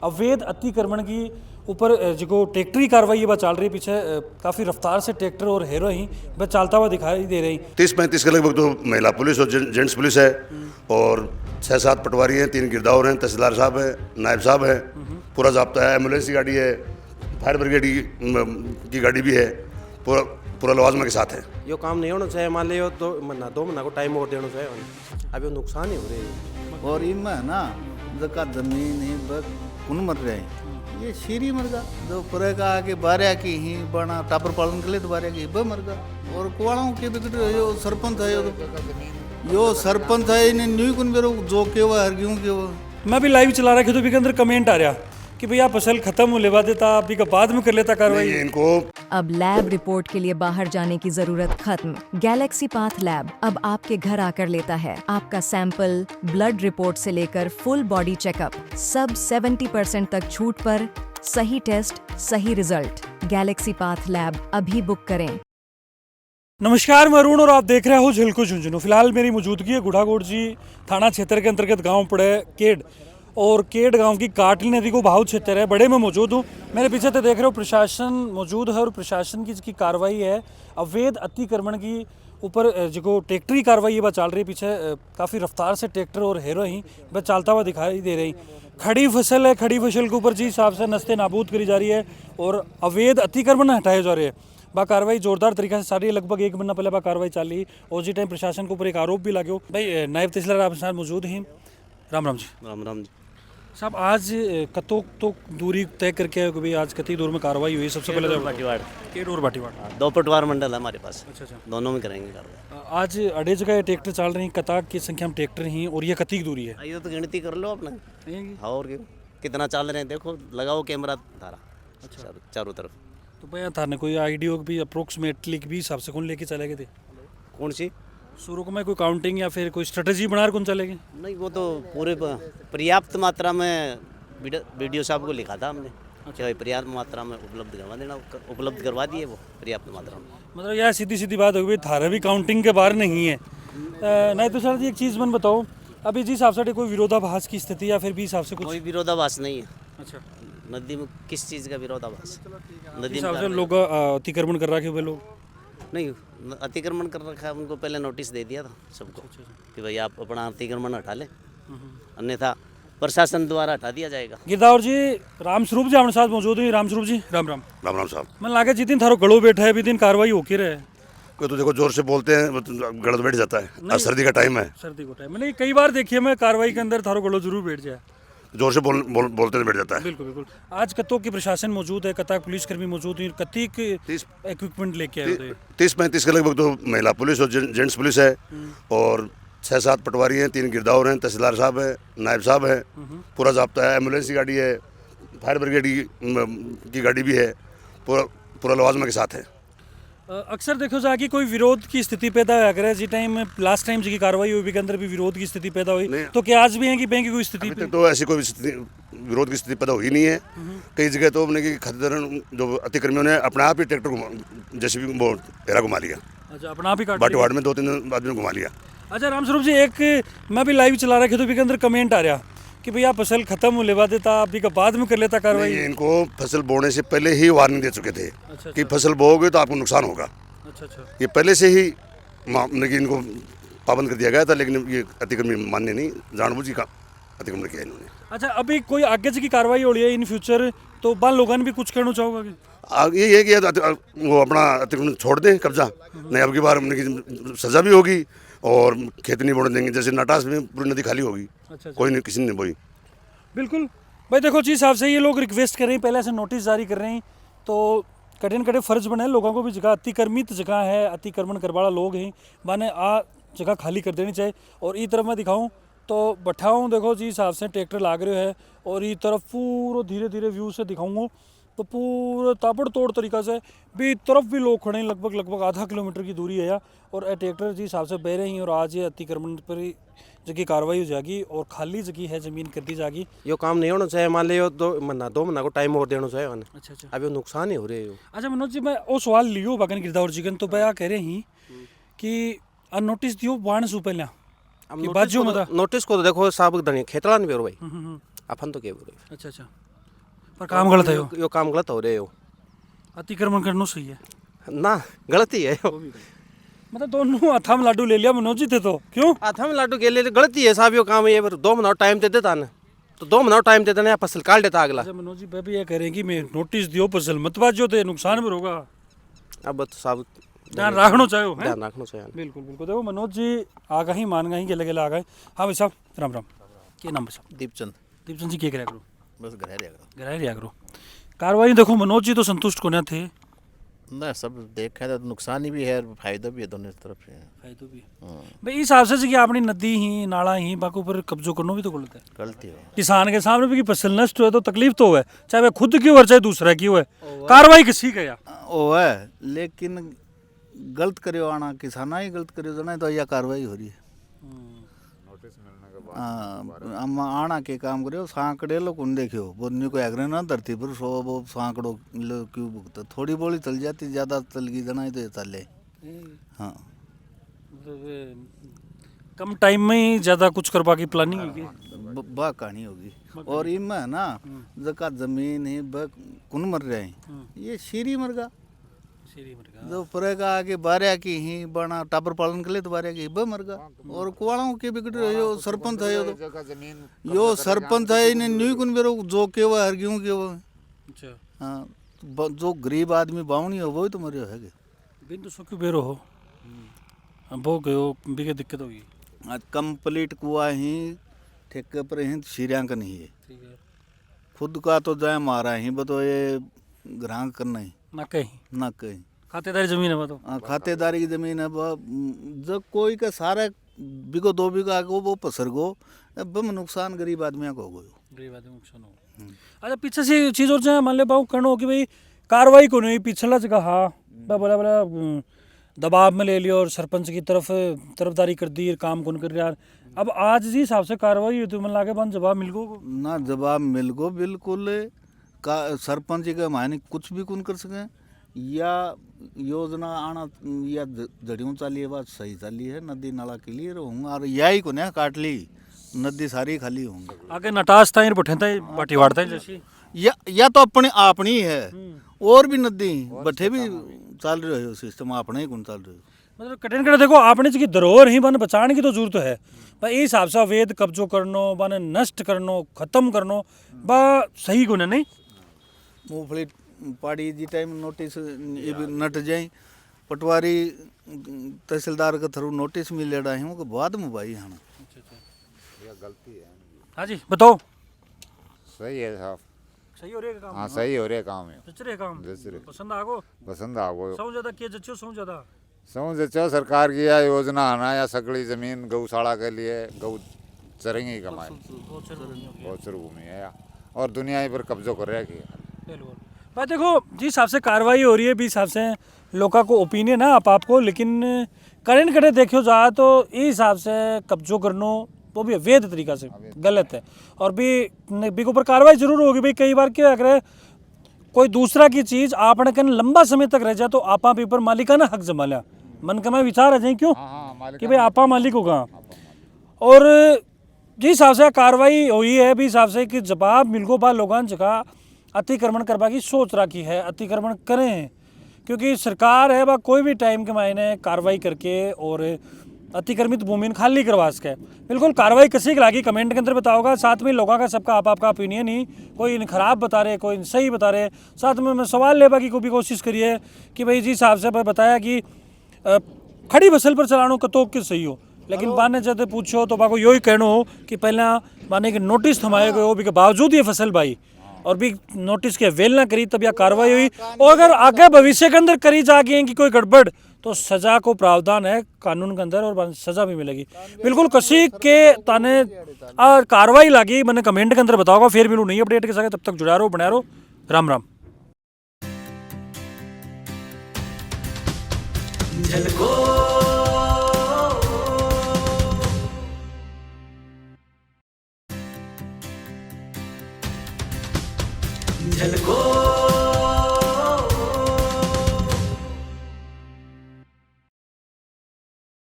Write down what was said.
अवैध अतिक्रमण की ऊपर जो ट्रैक्टरी कार्रवाई ये चल रही पीछे काफ़ी रफ्तार से ट्रैक्टर और हेरो ही वह चलता हुआ दिखाई दे रही। 30-35 के लगभग तो महिला पुलिस और जेंट्स पुलिस है और 6-7 पटवारी हैं, 3 गिरदावर हैं, तहसीलदार साहब हैं, नायब साहब हैं, पूरा जाब्ता है, एम्बुलेंस की गाड़ी है, फायर ब्रिगेड की गाड़ी भी है, पूरा लवाजमा के साथ है। यो काम नहीं होना चाहिए, मान लियो 2 महीना को टाइम और देना चाहिए। अब ये नुकसान ही हो रही है। और इनमें है ना जगह जमीन ही कौन मर रहे हैं, ये शीरी मर गा जो पूरे का आगे बारह की ही बना टापर पालन के लिए तो बारह की मर गा। और कुआड़ों के बिगड़ यो सरपंच है, यो सरपंच है, इन्हें न्यू कुन बेरो जो के वो हर क्यों के वो। मैं भी लाइव चला रहा था, के अंदर कमेंट आ रहा कि भैया फसल खत्म हो लेवा देता, अभी का बाद में कर लेता कार्रवाई। इनको अब लैब रिपोर्ट के लिए बाहर जाने की जरूरत खत्म। गैलेक्सी पाथ लैब अब आपके घर आकर लेता है आपका सैंपल, ब्लड रिपोर्ट से लेकर फुल बॉडी चेकअप, सब 70% तक छूट पर। सही टेस्ट, सही रिजल्ट। गैलेक्सी पाथ लैब अभी बुक करें। नमस्कार, मैं अरुण और आप देख रहे हो झिलको झुंझुनू। फिलहाल मेरी मौजूदगी है गुढ़ागोड़ जी थाना क्षेत्र के अंतर्गत गांव पड़े केड, और केड गांव की काटली नदी को बहाव क्षेत्र है, बड़े में मौजूद हूँ। मेरे पीछे तो देख रहे हो प्रशासन मौजूद है और प्रशासन की जिसकी कार्रवाई है अवैध अतिक्रमण की ऊपर जो ट्रैक्टरी कार्रवाई ये चल रही पीछे काफ़ी रफ्तार से ट्रैक्टर और हेरो ही वह चलता हुआ दिखाई दे रही। खड़ी फसल है, खड़ी फसल के ऊपर जी हिसाब से नस्ते नाबूद करी जा रही है और अवैध अतिक्रमण हटाए जा रहे हैं। बा कार्रवाई जोरदार तरीके से सारी, लगभग 1 महीना पहले बा कार्रवाई चाली और जी टाइम प्रशासन के ऊपर एक आरोप भी लागो। भाई नायब तहसीलदार आपके साथ मौजूद ही, राम राम जी। राम राम जी। साहब आज कतों तो दूरी तय करके आए कि भाई आज कतई दूर में कार्रवाई हुई? सबसे पहले भाटीवाड़ केड और भाटीवाड़, 2 पटवार मंडल है हमारे पास। अच्छा अच्छा। दोनों में करेंगे कार्रवाई। आज अड़े जगह ट्रैक्टर चल रही, कता की संख्या में ट्रैक्टर ही और ये कती की दूरी है? आइए तो गिनती कर लो अपना। हाँ, और क्यों, कितना चल रहे हैं देखो, लगाओ कैमरा धारा। अच्छा, चारों तरफ। तो भैया था ना कोई आइडियो भी अप्रोक्सीमेटली भी हिसाब से कौन लेके चले गए थे? कौन सी? शुरू में कोई काउंटिंग या फिर कोई स्ट्रेटजी बना कौन चले गए? नहीं, वो तो पूरे पर्याप्त मात्रा में वीडियो साहब को लिखा था हमने। अच्छा, पर्याप्त मात्रा में उपलब्ध करवा देना, उपलब्ध करवा दिए वो पर्याप्त मात्रा में। मतलब यार सीधी सीधी बात हो गई, थारा भी काउंटिंग के बाहर नहीं है। नहीं तो सर जी एक चीज़ मन बताओ, अभी जी हिसाब से कोई विरोधाभास की स्थिति या फिर भी हिसाब से कुछ? कोई विरोधाभास नहीं है। अच्छा, नदी में किस चीज़ का विरोधाभास? नदी हिसाब से में लोग अतिक्रमण कर रखे हुए लोग नहीं, अतिक्रमण कर रखा है, उनको पहले नोटिस दे दिया था सबको कि भाई आप अपना अतिक्रमण हटा लें, अन्यथा प्रशासन द्वारा हटा दिया जाएगा। गिरदावर जी, रामस्वरूप जी हमारे साथ मौजूद हैं। रामस्वरूप जी, राम राम। राम राम साहब। मन लागे जिस दिन थारो गड़ो बैठा है, भी दिन कार्रवाई होके रहे। कोई तो देखो जोर से बोलते हैं गलत बैठ जाता है, आज सर्दी का टाइम है, सर्दी को टाइम मैंने कई बार देखिए मैं कार्रवाई के अंदर थारो गड़ो जरूर बैठ जाए, जोर से बोलते बैठ जाता है। बिल्कुल बिल्कुल। आज कतों की प्रशासन मौजूद है, कता पुलिसकर्मी मौजूद है, कती इक्विपमेंट लेके आए थे? 30-35 के लगभग तो महिला पुलिस और जेंट्स पुलिस है और 6-7 पटवारी हैं, 3 गिरदावर हैं, तहसीलदार साहब हैं, नायब साहब हैं, पूरा जाब्ता है, एम्बुलेंस की गाड़ी है, फायर ब्रिगेड की गाड़ी भी है, पूरा लवाजमा के साथ है। अक्सर देखो जाके कोई विरोध की स्थिति पैदा हुआ करे, जी टाइम लास्ट टाइम जी कार्रवाई हुई के अंदर भी विरोध की स्थिति पैदा हुई, तो क्या आज भी है कि बैंक की कोई स्थिति? अभी तक तो ऐसी कोई विरोध की स्थिति पैदा हुई नहीं है। कई जगह तो अपने की खरीदार जो अतिक्रमियों ने अपने आप ही ट्रैक्टर को जैसे भी वो हेरा घुमा लिया। अच्छा, अपना आप ही काट भाटीवाड़ में 2-3 आदमी घुमा लिया। अच्छा रामस्वरूप जी, एक मैं भी लाइव चला रहा था तो के अंदर कमेंट आ रहा कि भैया फसल खत्म हो लेवा देता, अभी का बाद में कर लेता कार्रवाई। इनको फसल बोने से पहले ही वार्निंग दे चुके थे कि फसल बोओगे तो आपको नुकसान होगा। अच्छा अच्छा। ये पहले से ही इनको पाबंद कर दिया गया था, लेकिन ये अतिक्रमण मान्य नहीं, जानबूझ का अतिक्रमण किया इन्होंने। अच्छा, अभी कोई आगे की कार्रवाई हो रही है इन फ्यूचर, तो बाल लोगों ने भी कुछ कहना चाहोगा कि? ये है कि वो अपना अतिक्रमण छोड़ दें, कब्जा नहीं, अब की बार सजा भी होगी और खेत नहीं बोने देंगे, जैसे नटास में पूरी नदी खाली होगी। अच्छा। कोई नहीं, किसी ने बोई। बिल्कुल भाई, देखो जी हिसाब से ये लोग रिक्वेस्ट कर रहे हैं, पहले से नोटिस जारी कर रहे हैं, तो कठिन कठिन फर्ज बने लोगों को भी, जगह अतिक्रमित जगह है, अतिक्रमण करवाड़ा लोग हैं, माने आ जगह खाली कर देनी चाहिए। और ई तरफ मैं दिखाऊं तो बैठाऊँ, देखो जी हिसाब से ट्रैक्टर लाग रहे है, और ई तरफ पूरा धीरे धीरे व्यू से दिखाऊंगा तो पूरा ताबड़तोड़ तरीका से भी तरफ भी लोग खड़े हैं, लगभग आधा किलोमीटर की दूरी है, और ट्रैक्टर जी हिसाब से बह रहे हैं। और आज ये अतिक्रमण पर जगह कार्रवाई हो जाएगी और खाली जगह है ज़मीन कर दी जाएगी। यो काम नहीं होना चाहिए, मान लियो 2 महीना को टाइम और देना चाहिए। अच्छा अच्छा। अब ये नुकसान ही हो रही है। अच्छा मनोज जी, मैं वो सवाल लियो बागन गिरदावर जी तो भैया कह रहे हैं कि नोटिस दियो बाण सु पहले नोटिस को तो देखो साहब धनी खेतड़ा नहीं भाई अपन तो क्या बोल। अच्छा अच्छा। पर काम गलत है यो काम गलत हो रहे हो अतिक्रमण करना सही है ना, गलत ही है यो। मतलब दोनों हाथा में लाडू ले लिया मनोज जी थे तो क्यों हाथ में लाडू के लिए गलत ही है साहब, यो काम ये 2 महीना टाइम दे देता ना, तो 2 महीना टाइम देता ना, फसल काट देता अगला। अच्छा मनोज जी भाई ये करेंगी मैं नोटिस दियो फसल मत बाजो ते नुकसान में होगा अब तो साहब ध्यान रखना चाहिए हैं? ध्यान रखना चाहिए। बिल्कुल बिल्कुल देखो मनोज जी आ गए ही मान गए ही गेले गेले आ गए हाँ भाई साहब राम राम क्या नाम है साहब दीपचंद दीपचंद जी क्या कराया करो बस घर रहेगा गराए रिया करो कार्रवाई देखो मनोज जी तो संतुष्ट कोने थे ना, सब देखा तो नुकसान भी है फायदा भी है दोनों तरफ से। फायदो भी भाई इस हिसाब से कि अपनी नदी ही नाला ही बाकी ऊपर कब्जो करना भी तो गलत है गलती हो किसान के सामने भी कि फसल नष्ट हुए तो तकलीफ तो है चाहे वह खुद की हो चाहे दूसरा की हो कार्रवाई किसी का या ओ है, लेकिन गलत करो आना किसाना ही गलत करो जना तो यह कार्रवाई हो रही है। हम आना के काम करो सांकड़े लो कौन देखियो बोलने को एग्रे ना धरती पर सो वो सांकड़ो लो क्यों भुगता थोड़ी बोली चल जाती ज़्यादा चल गई जना तो ये चले। हाँ कम टाइम में ही ज्यादा कुछ करवा की प्लानिंग होगी बा कहानी होगी। और इनमें है ना जका जमीन है ब कौन मर रहे हैं ये शीरी मरगा जो परेगा आगे बारह की ही बना टाबर पालन के लिए तो बारह की ब मरगा। और कुआड़ों के बिगड़ रहे यो सरपंच है यो सरपंच है इन्हें न्यू कुन बेरो जो के वो हर क्यों के वो अच्छा हाँ जो गरीब आदमी बावनी हो वो ही तो मरियो है बिन तो सुखी बेरो हो वो गयो भी दिक्कत होगी आज कंप्लीट कुआ ही ठेके पर ही शीर्यांकन ही है ठीक है खुद का तो जाए मारा ही बतो ये ग्राहक करना ही ना कहीं ना कहीं खातेदारी जमीन है तो खातेदारी की जमीन है जब कोई का सारा बिगो 2 बीघा को वो पसर गो बम नुकसान गरीब आदमियों को हो गयो गरीब आदमी नुकसान हो अच्छा पीछे से चीज और चाहे मान ले पाओ करनो कि भाई कार्रवाई को नहीं पिछला जगह हाँ बोला बोला दबाव में ले लियो और सरपंच की तरफदारी कर दी काम कौन कर रहा अब आज जी हिसाब से कार्रवाई हुई तो मन लागे बन जवाब मिल गो ना जवाब मिल गो बिल्कुल का सरपंच के मायने कुछ भी कौन कर सके या योजना आना या जड़ियों चाली है बात सही चाली है नदी नाला क्लियर होंगे और यही को ना काट ली नदी सारी खाली होंगे आगे नटास था बैठे था बाटी वाड़ता है जैसी या तो अपने अपनी है और भी नदी बठे भी चल रहे हो सिस्टम अपने ही कौन चल रहे हो मतलब कठिन कर देखो आपने की धरोहर ही बन बचाने की तो जरूरत है पर इस हिसाब से अवैध कब्जो करनो बन नष्ट करनो खत्म करनो बा सही को नहीं मूंगफली पाड़ी जी टाइम नोटिस ये भी नट जाए पटवारी तहसीलदार के थ्रू नोटिस मिल रहा है वो बाद में भाई हाँ हाँ जी बताओ सही है साहब सही हो रहा है काम हाँ सही हो रहा है काम है जच रहे काम जच रहे। पसंद आगो पसंद आ गो सौ ज्यादा के जच्चो सौ ज्यादा समझ सरकार की या योजना आना या सगड़ी जमीन गौशाला के लिए गौ चरेंगे कमाए बहुत भूमि है और दुनिया पर कब्जो कर रहा है भाई देखो जिस हिसाब से कार्रवाई हो रही है भी हिसाब से लोगों को ओपिनियन है आपको लेकिन करेंट करे देखो जा तो इस हिसाब से कब्जो करनो वो भी अवैध तरीका से गलत है और भी के ऊपर कार्रवाई जरूर होगी भाई कई बार क्या करे कोई दूसरा की चीज़ आपने कहने लंबा समय तक रह जाए तो आपा भी ऊपर मालिकाना हक जमा लिया मन का मैं विचार आ जाए क्यों कि भाई आपा मालिक होगा और जिस हिसाब से कार्रवाई हुई है भी हिसाब से कि जवाब मिल गो बा लोगों जगह अतिक्रमण करवा की सोच रखी है अतिक्रमण करें क्योंकि सरकार है वह कोई भी टाइम के मायने कार्रवाई करके और अतिक्रमित भूमि खाली करवा सके बिल्कुल कार्रवाई किसी की लागी कमेंट के अंदर बताओगा साथ में लोगों का सबका आपका ओपिनियन ही कोई इन खराब बता रहे कोई सही बता रहे साथ में मैं सवाल लेवा की भी कोशिश करिए कि भाई जिस हिसाब से बताया कि खड़ी फसल पर चलानो कतो के सही हो लेकिन बाने जब पूछो तो बाको यही कहना हो कि पहला बाने के नोटिस थमाए गए हो भी के बावजूद ये फसल भाई और भी नोटिस के वेल ना करी तब यह कार्रवाई हुई और अगर आगे भविष्य के अंदर करी जाके कि कोई गड़बड़ तो सजा को प्रावधान है कानून के अंदर और सजा भी मिलेगी बिल्कुल कसी के ताने कार्रवाई लगी मैंने कमेंट के अंदर बताओगा फिर मिलूँ नई अपडेट के साथ तब तक जुड़ा रहो बना रहो राम राम झलको